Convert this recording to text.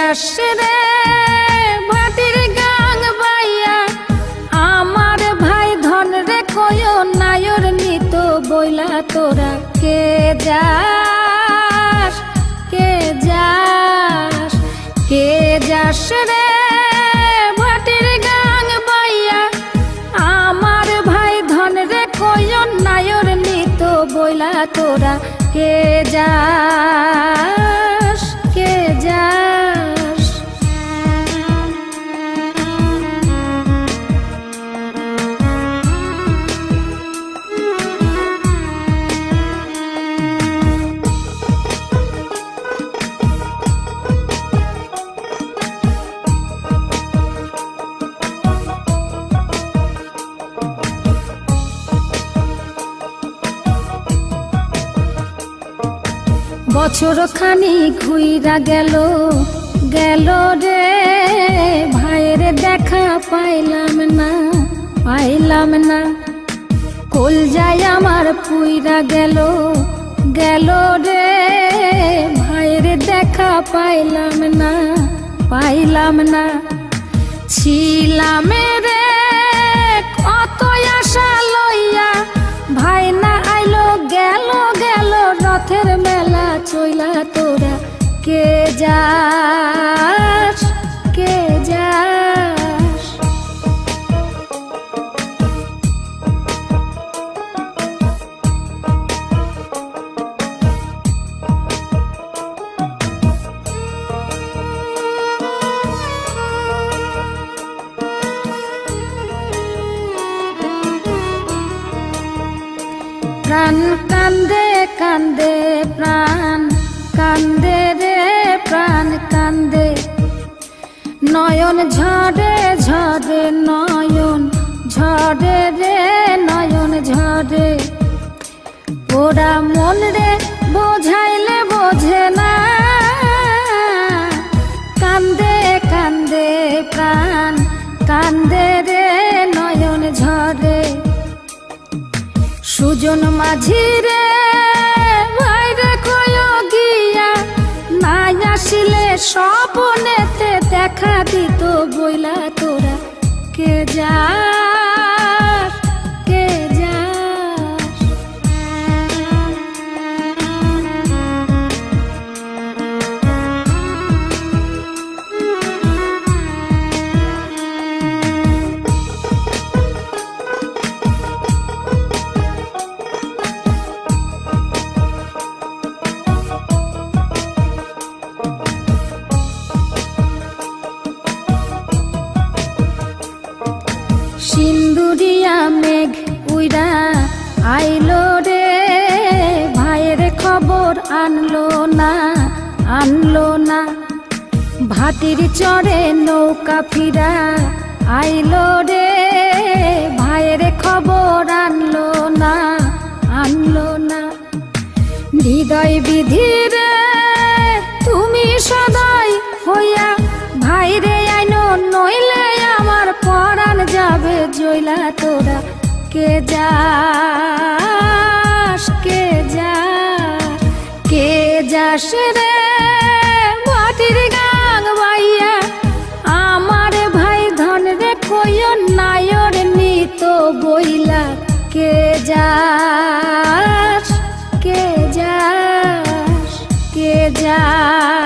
যাস রে ভাটির গাং বাইয়া আমার ভাই ধন রে কয় নায়র নিত বইলা তোরা কে যাস কে যাস কে যাস রে ভাটির গাং বাইয়া আমার ভাই ধন রে কয় নায়র নিত বইলা তোরা কে যাস কে যাস। বছর খানি ঘুইরা গেল গেল রে ভাইয়ের দেখা পাইলাম না কল যায় আমার পুইরা গেল গেল রে ভাইয়ের দেখা পাইলাম না ছিলাম রে কত আশা লইয়া ভাই না আইলো গেল গেল রথের মেলা চইলা তোরা কে যাস কে যাস। প্রাণ কান্দে কান্দে প্রাণ কান্দে রে প্রাণ কান্দে নয়ন ঝরে ঝরে নয়ন ঝরে রে নয়ন ঝরে ওরা মন রে বোঝাইলে বোঝে না কান্দে কান্দে প্রাণ কান্দে রে নয়ন ঝরে সুজন মাঝি রে ভাইরে কয় গিয়া নাই আসিলে স্বপনেতে দেখা দিত বইলা তোরা কে যাস কে যাস। সিন্দুরিয়া মেঘ উইরা আইলো রে ভাইয়ের খবর আনলো না ভাটির চড়ে নৌকা ফিরা আইলো রে ভাইয়ের খবর আনলো না হৃদয় বিধির তুমি সদাই হইয়া ভাইরে আইনো নইলে আমার পরাণ যাবে জইলা তোরা কে যাস কে যাস কে যাস রে ভাটির গাং বাইয়া আমার ভাই ধন রে কয় নায়র নিত বইলা কে যাস কে যাস কে যাস।